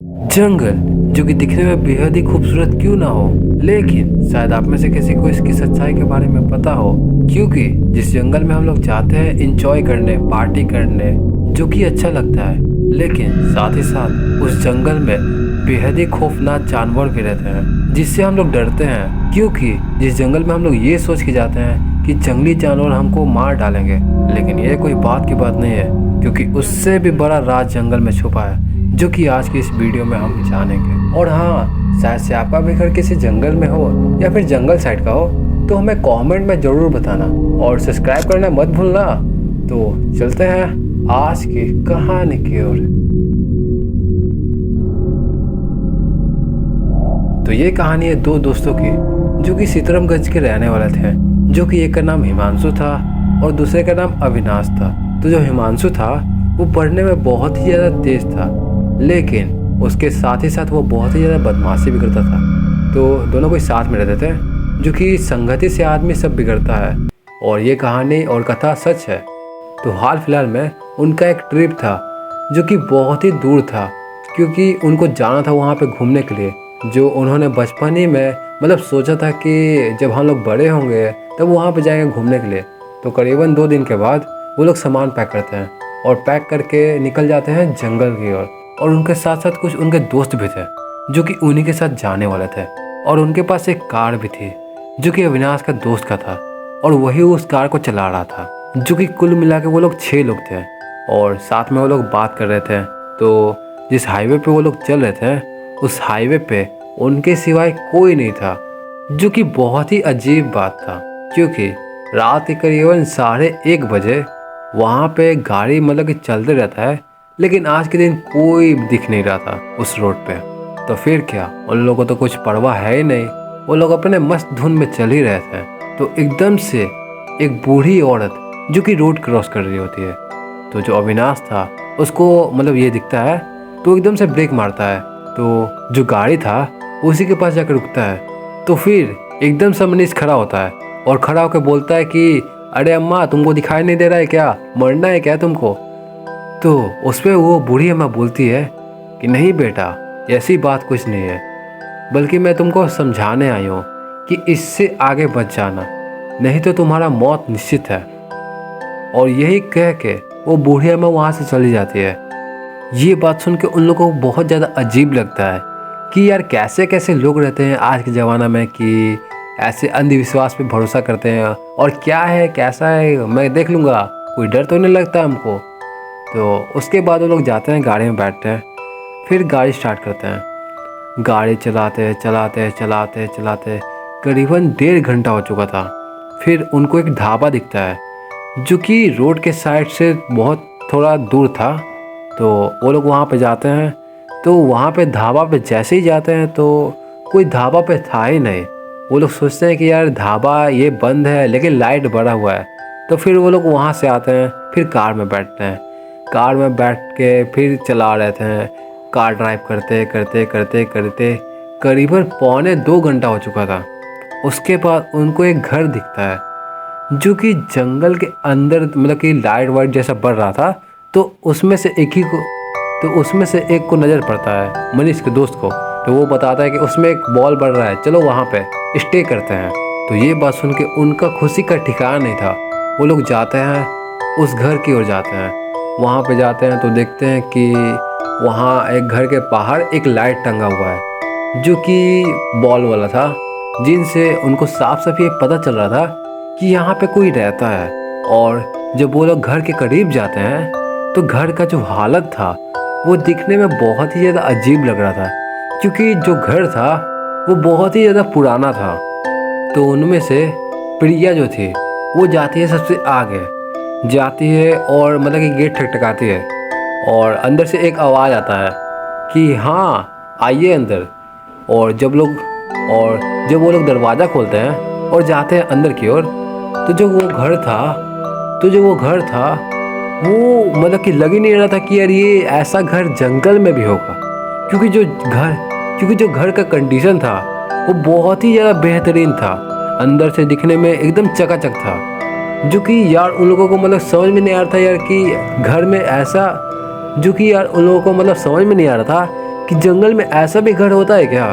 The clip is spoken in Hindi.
जंगल जो कि दिखने में बेहद ही खूबसूरत क्यों ना हो, लेकिन शायद आप में से किसी को इसकी सच्चाई के बारे में पता हो। क्योंकि जिस जंगल में हम लोग जाते हैं इंजॉय करने, पार्टी करने, जो कि अच्छा लगता है, लेकिन साथ ही साथ उस जंगल में बेहद ही खौफनाक जानवर भी रहते हैं जिससे हम लोग डरते हैं। क्योंकि जिस जंगल में हम लोग ये सोच के जाते हैं कि जंगली जानवर हमको मार डालेंगे, लेकिन ये कोई बात की बात नहीं है, क्योंकि उससे भी बड़ा राज जंगल में छुपा है, जो कि आज की इस वीडियो में हम जानेंगे। और हाँ, शायद से आपका भी घर किसी जंगल में हो या फिर जंगल साइड का हो, तो हमें कमेंट में ज़रूर बताना और सब्सक्राइब करना मत भूलना। तो चलते हैं आज की कहानी की ओर। तो ये कहानी है दो दोस्तों की जो कि सीतारामगंज के रहने वाले थे, जो कि एक का नाम हिमांशु था और दूसरे का नाम अविनाश था। तो जो हिमांशु था वो पढ़ने में बहुत ही ज़्यादा तेज था, लेकिन उसके साथ ही साथ वो बहुत ही ज़्यादा बदमाशी भी करता था। तो दोनों कोई साथ में रहते थे, जो कि संगति से आदमी सब बिगड़ता है। और ये कहानी और कथा सच है। तो हाल फिलहाल में उनका एक ट्रिप था जो कि बहुत ही दूर था, क्योंकि उनको जाना था वहाँ पे घूमने के लिए, जो उन्होंने बचपन ही में मतलब सोचा था कि जब हम लोग बड़े होंगे तब वहाँ पे जाएंगे घूमने के लिए। तो करीबन 2 दिन के बाद वो लोग सामान पैक करते हैं और पैक करके निकल जाते हैं जंगल की ओर। और उनके साथ साथ कुछ उनके दोस्त भी थे जो कि उन्हीं के साथ जाने वाले थे। और उनके पास एक कार भी थी जो कि अविनाश का दोस्त का था, और वही उस कार को चला रहा था। जो कि कुल मिला के वो लोग 6 लोग थे और साथ में वो लोग बात कर रहे थे। तो जिस हाईवे पे वो लोग चल रहे थे, उस हाईवे पे उनके सिवाय कोई नहीं था, जो कि बहुत ही अजीब बात था। क्योंकि रात के करीबन 1:30 बजे वहाँ पे गाड़ी मतलब कि चलते रहता है, लेकिन आज के दिन कोई दिख नहीं रहा था उस रोड पे। तो फिर क्या, उन लोगों को तो कुछ परवाह है ही नहीं, वो लोग अपने मस्त धुन में चल ही रहे थे। तो एकदम से एक बूढ़ी औरत जो कि रोड क्रॉस कर रही होती है, तो जो अविनाश था उसको मतलब ये दिखता है, तो एकदम से ब्रेक मारता है। तो जो गाड़ी था उसी के पास जाकर रुकता है। तो फिर एकदम से मनीष खड़ा होता है और खड़ा होकर बोलता है कि अरे अम्मा, तुमको दिखाई नहीं दे रहा है क्या? मरना है क्या तुमको? तो उस पर वो बूढ़ी अम्मा बोलती है कि नहीं बेटा, ऐसी बात कुछ नहीं है, बल्कि मैं तुमको समझाने आई हूँ कि इससे आगे बच जाना, नहीं तो तुम्हारा मौत निश्चित है। और यही कह के वो बूढ़ी अम्मा वहाँ से चली जाती है। ये बात सुन के उन लोगों को बहुत ज़्यादा अजीब लगता है कि यार कैसे कैसे लोग रहते हैं आज के ज़माना में कि ऐसे अंधविश्वास पे भरोसा करते हैं, और क्या है कैसा है मैं देख लूँगा, कोई डर तो नहीं लगता हमको। तो उसके बाद वो लोग जाते हैं, गाड़ी में बैठते हैं, फिर गाड़ी स्टार्ट करते हैं। गाड़ी चलाते चलाते चलाते चलाते करीबन 1.5 घंटा हो चुका था। फिर उनको एक ढाबा दिखता है जो कि रोड के साइड से बहुत थोड़ा दूर था। तो वो लोग वहाँ पे जाते हैं। तो वहाँ पे ढाबा पे जैसे ही जाते हैं तो कोई ढाबा पे था ही नहीं। वो लोग सोचते हैं कि यार ढाबा ये बंद है, लेकिन लाइट बड़ा हुआ है। तो फिर वो लोग वहाँ से आते हैं, फिर कार में बैठते हैं। कार में बैठ के फिर चला रहे थे, कार ड्राइव करते करते करते करते करीबन 1.25 घंटा हो चुका था। उसके बाद उनको एक घर दिखता है जो कि जंगल के अंदर मतलब कि लाइट वाइट जैसा बढ़ रहा था। तो उसमें से एक को नज़र पड़ता है, मनीष के दोस्त को। तो वो बताता है कि उसमें एक बॉल बढ़ रहा है, चलो वहाँ पे स्टे करते हैं। तो ये बात सुन के उनका खुशी का ठिकाना नहीं था। वो लोग जाते हैं, उस घर की ओर जाते हैं। वहाँ पे जाते हैं तो देखते हैं कि वहाँ एक घर के बाहर एक लाइट टंगा हुआ है जो कि बॉल वाला था, जिनसे उनको साफ साफ ये पता चल रहा था कि यहाँ पे कोई रहता है। और जब वो लोग घर के करीब जाते हैं तो घर का जो हालत था वो दिखने में बहुत ही ज़्यादा अजीब लग रहा था, क्योंकि जो घर था वो बहुत ही ज़्यादा पुराना था। तो उनमें से प्रिया जो थी वो जाती है सबसे आगे, जाती है और मतलब कि गेट ठकठकाती है, और अंदर से एक आवाज़ आता है कि हाँ आइए अंदर। और जब वो लोग दरवाज़ा खोलते हैं और जाते हैं अंदर की ओर, तो जो वो घर था वो मतलब कि लग ही नहीं रहा था कि यार ये ऐसा घर जंगल में भी होगा। क्योंकि जो घर का कंडीशन था वो बहुत ही ज़्यादा बेहतरीन था, अंदर से दिखने में एकदम चकाचक था। जो कि यार उन लोगों को मतलब समझ में नहीं आ रहा था यार कि घर में ऐसा, जो कि यार उन लोगों को मतलब समझ में नहीं आ रहा था कि जंगल में ऐसा भी घर होता है क्या